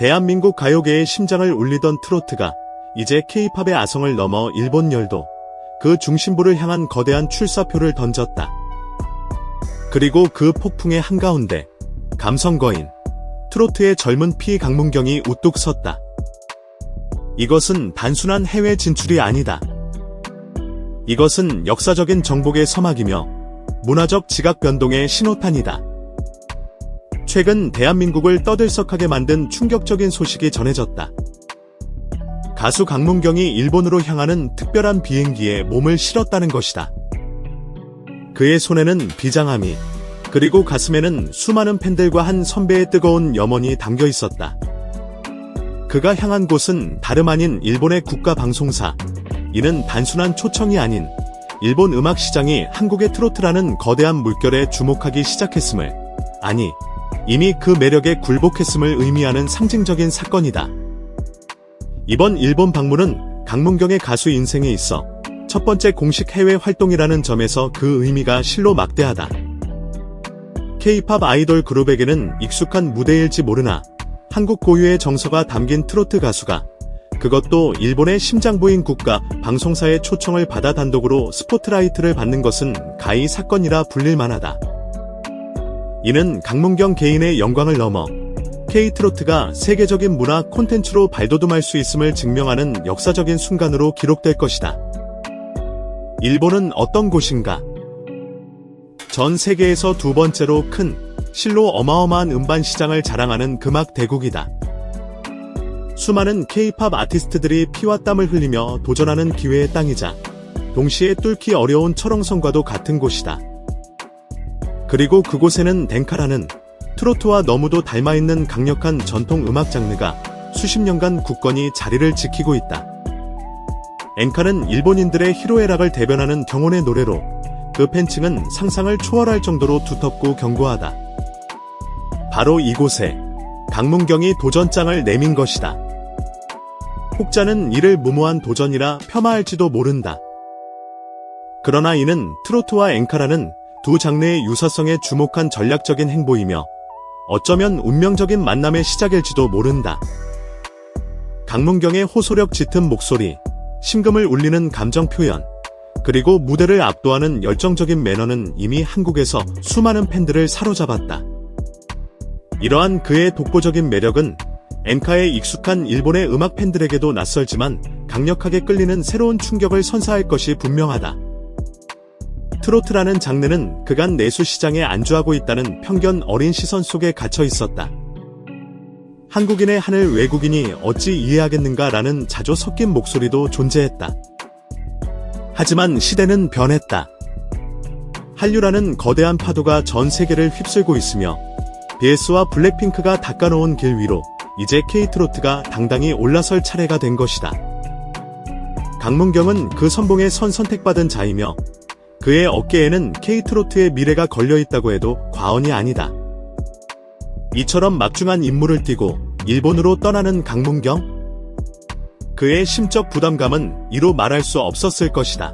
대한민국 가요계의 심장을 울리던 트로트가 이제 K-팝의 아성을 넘어 일본 열도, 그 중심부를 향한 거대한 출사표를 던졌다. 그리고 그 폭풍의 한가운데 감성거인 트로트의 젊은 피 강문경이 우뚝 섰다. 이것은 단순한 해외 진출이 아니다. 이것은 역사적인 정복의 서막이며 문화적 지각 변동의 신호탄이다. 최근 대한민국을 떠들썩하게 만든 충격적인 소식이 전해졌다. 가수 강문경이 일본으로 향하는 특별한 비행기에 몸을 실었다는 것이다. 그의 손에는 비장함이, 그리고 가슴에는 수많은 팬들과 한 선배의 뜨거운 염원이 담겨 있었다. 그가 향한 곳은 다름 아닌 일본의 국가방송사. 이는 단순한 초청이 아닌 일본 음악 시장이 한국의 트로트라는 거대한 물결에 주목하기 시작했음을, 아니, 이미 그 매력에 굴복했음을 의미하는 상징적인 사건이다. 이번 일본 방문은 강문경의 가수 인생에 있어 첫 번째 공식 해외 활동이라는 점에서 그 의미가 실로 막대하다. K-팝 아이돌 그룹에게는 익숙한 무대일지 모르나 한국 고유의 정서가 담긴 트로트 가수가, 그것도 일본의 심장부인 국가 방송사의 초청을 받아 단독으로 스포트라이트를 받는 것은 가히 사건이라 불릴 만하다. 이는 강문경 개인의 영광을 넘어 K-트로트가 세계적인 문화 콘텐츠로 발돋움할 수 있음을 증명하는 역사적인 순간으로 기록될 것이다. 일본은 어떤 곳인가? 전 세계에서 두 번째로 큰, 실로 어마어마한 음반 시장을 자랑하는 음악 대국이다. 수많은 K-팝 아티스트들이 피와 땀을 흘리며 도전하는 기회의 땅이자 동시에 뚫기 어려운 철옹성과도 같은 곳이다. 그리고 그곳에는 엔카라는 트로트와 너무도 닮아있는 강력한 전통 음악 장르가 수십 년간 굳건히 자리를 지키고 있다. 엔카는 일본인들의 희로애락을 대변하는 경혼의 노래로 그 팬층은 상상을 초월할 정도로 두텁고 견고하다. 바로 이곳에 강문경이 도전장을 내민 것이다. 혹자는 이를 무모한 도전이라 폄하할지도 모른다. 그러나 이는 트로트와 엔카라는 두 장르의 유사성에 주목한 전략적인 행보이며 어쩌면 운명적인 만남의 시작일지도 모른다. 강문경의 호소력 짙은 목소리, 심금을 울리는 감정 표현, 그리고 무대를 압도하는 열정적인 매너는 이미 한국에서 수많은 팬들을 사로잡았다. 이러한 그의 독보적인 매력은 엔카에 익숙한 일본의 음악 팬들에게도 낯설지만 강력하게 끌리는 새로운 충격을 선사할 것이 분명하다. 트로트라는 장르는 그간 내수 시장에 안주하고 있다는 편견 어린 시선 속에 갇혀 있었다. 한국인의 한을 외국인이 어찌 이해하겠는가라는 자조 섞인 목소리도 존재했다. 하지만 시대는 변했다. 한류라는 거대한 파도가 전 세계를 휩쓸고 있으며 BTS와 블랙핑크가 닦아놓은 길 위로 이제 K-트로트가 당당히 올라설 차례가 된 것이다. 강문경은 그 선봉에 선택받은 자이며 그의 어깨에는 K-트로트의 미래가 걸려있다고 해도 과언이 아니다. 이처럼 막중한 임무를 띠고 일본으로 떠나는 강문경? 그의 심적 부담감은 이루 말할 수 없었을 것이다.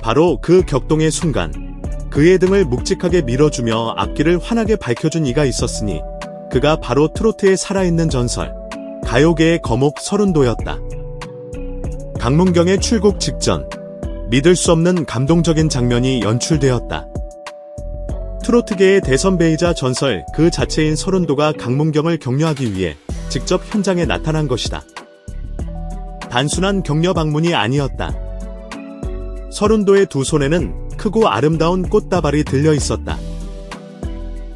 바로 그 격동의 순간, 그의 등을 묵직하게 밀어주며 앞길을 환하게 밝혀준 이가 있었으니 그가 바로 트로트의 살아있는 전설, 가요계의 거목 서른도였다. 강문경의 출국 직전, 믿을 수 없는 감동적인 장면이 연출되었다. 트로트계의 대선배이자 전설 그 자체인 서른도가 강문경을 격려하기 위해 직접 현장에 나타난 것이다. 단순한 격려 방문이 아니었다. 서른도의 두 손에는 크고 아름다운 꽃다발이 들려 있었다.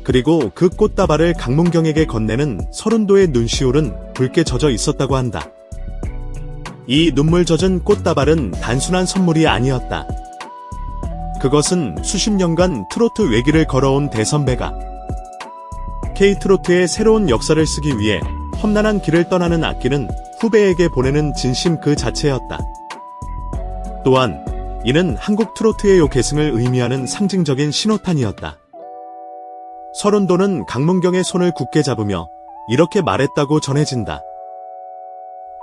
그리고 그 꽃다발을 강문경에게 건네는 서른도의 눈시울은 붉게 젖어 있었다고 한다. 이 눈물 젖은 꽃다발은 단순한 선물이 아니었다. 그것은 수십 년간 트로트 외길을 걸어온 대선배가 K-트로트의 새로운 역사를 쓰기 위해 험난한 길을 떠나는 앞길은 후배에게 보내는 진심 그 자체였다. 또한 이는 한국 트로트의 계승을 의미하는 상징적인 신호탄이었다. 서른도는 강문경의 손을 굳게 잡으며 이렇게 말했다고 전해진다.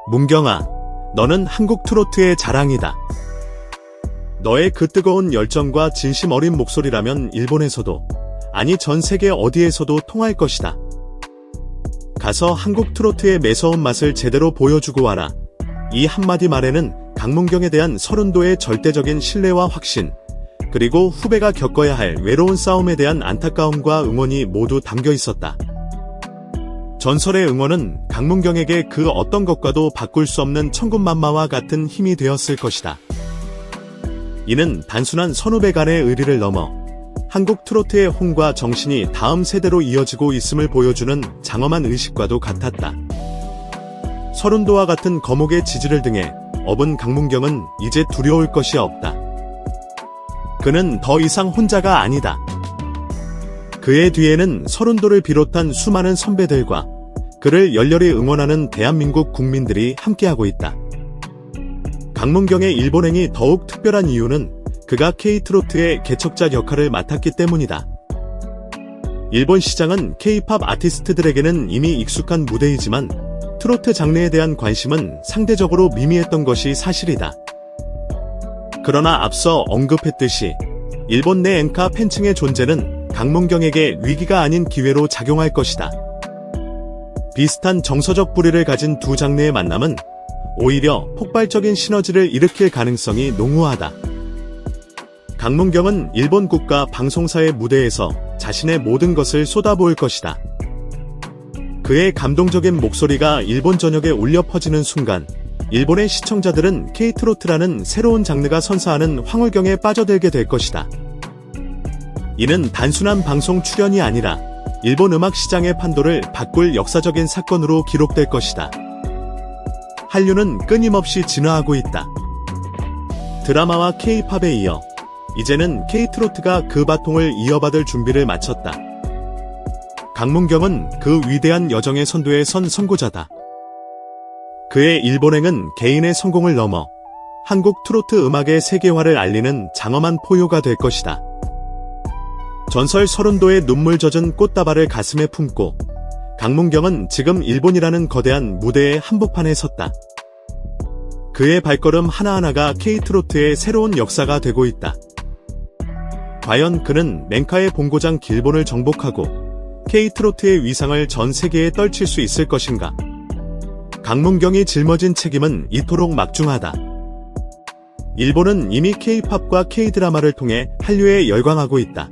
문경아, 너는 한국 트로트의 자랑이다. 너의 그 뜨거운 열정과 진심 어린 목소리라면 일본에서도, 아니 전 세계 어디에서도 통할 것이다. 가서 한국 트로트의 매서운 맛을 제대로 보여주고 와라. 이 한마디 말에는 강문경에 대한 서른도의 절대적인 신뢰와 확신, 그리고 후배가 겪어야 할 외로운 싸움에 대한 안타까움과 응원이 모두 담겨 있었다. 전설의 응원은 강문경에게 그 어떤 것과도 바꿀 수 없는 천군만마와 같은 힘이 되었을 것이다. 이는 단순한 선후배 간의 의리를 넘어 한국 트로트의 혼과 정신이 다음 세대로 이어지고 있음을 보여주는 장엄한 의식과도 같았다. 서른도와 같은 거목의 지지를 등에 업은 강문경은 이제 두려울 것이 없다. 그는 더 이상 혼자가 아니다. 그의 뒤에는 서른도를 비롯한 수많은 선배들과 그를 열렬히 응원하는 대한민국 국민들이 함께하고 있다. 강문경의 일본행이 더욱 특별한 이유는 그가 K-트로트의 개척자 역할을 맡았기 때문이다. 일본 시장은 K-팝 아티스트들에게는 이미 익숙한 무대이지만 트로트 장르에 대한 관심은 상대적으로 미미했던 것이 사실이다. 그러나 앞서 언급했듯이 일본 내 엔카 팬층의 존재는 강문경에게 위기가 아닌 기회로 작용할 것이다. 비슷한 정서적 뿌리를 가진 두 장르의 만남은 오히려 폭발적인 시너지를 일으킬 가능성이 농후하다. 강문경은 일본 국가 방송사의 무대에서 자신의 모든 것을 쏟아부을 것이다. 그의 감동적인 목소리가 일본 전역에 울려 퍼지는 순간 일본의 시청자들은 K-트로트라는 새로운 장르가 선사하는 황홀경에 빠져들게 될 것이다. 이는 단순한 방송 출연이 아니라 일본 음악 시장의 판도를 바꿀 역사적인 사건으로 기록될 것이다. 한류는 끊임없이 진화하고 있다. 드라마와 K-팝에 이어 이제는 K-트로트가 그 바통을 이어받을 준비를 마쳤다. 강문경은 그 위대한 여정의 선두에 선 선구자다. 그의 일본행은 개인의 성공을 넘어 한국 트로트 음악의 세계화를 알리는 장엄한 포효가 될 것이다. 전설 서른도의 눈물 젖은 꽃다발을 가슴에 품고 강문경은 지금 일본이라는 거대한 무대의 한복판에 섰다. 그의 발걸음 하나하나가 K-트로트의 새로운 역사가 되고 있다. 과연 그는 맹카의 본고장 길본을 정복하고 K-트로트의 위상을 전 세계에 떨칠 수 있을 것인가? 강문경이 짊어진 책임은 이토록 막중하다. 일본은 이미 K-팝과 K-드라마를 통해 한류에 열광하고 있다.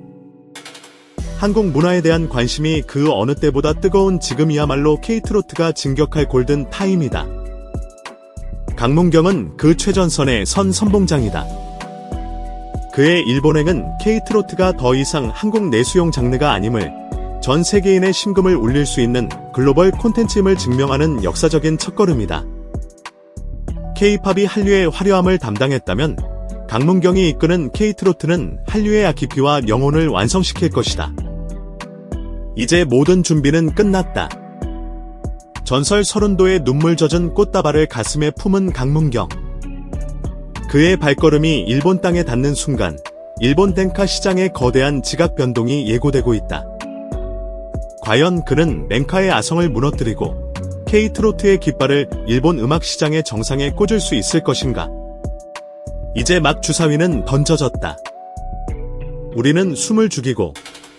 한국 문화에 대한 관심이 그 어느 때보다 뜨거운 지금이야말로 K-트로트가 진격할 골든 타임이다. 강문경은 그 최전선에 선 선봉장이다. 그의 일본행은 K-트로트가 더 이상 한국 내수용 장르가 아님을, 전 세계인의 심금을 울릴 수 있는 글로벌 콘텐츠임을 증명하는 역사적인 첫걸음이다. K-팝이 한류의 화려함을 담당했다면 강문경이 이끄는 K-트로트는 한류의 깊이와 영혼을 완성시킬 것이다. 이제 모든 준비는 끝났다. 전설 서른도의 눈물 젖은 꽃다발을 가슴에 품은 강문경. 그의 발걸음이 일본 땅에 닿는 순간 일본 댄카 시장의 거대한 지각 변동이 예고되고 있다. 과연 그는 맹카의 아성을 무너뜨리고 K-트로트의 깃발을 일본 음악 시장의 정상에 꽂을 수 있을 것인가? 이제 막 주사위는 던져졌다. 우리는 숨을 죽이고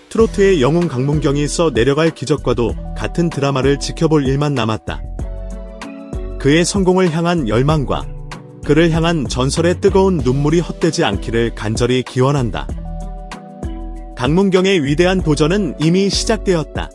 트로트의 영웅 강문경이 써 내려갈 기적과도 같은 드라마를 지켜볼 일만 남았다. 그의 성공을 향한 열망과 그를 향한 전설의 뜨거운 눈물이 헛되지 않기를 간절히 기원한다. 강문경의 위대한 도전은 이미 시작되었다.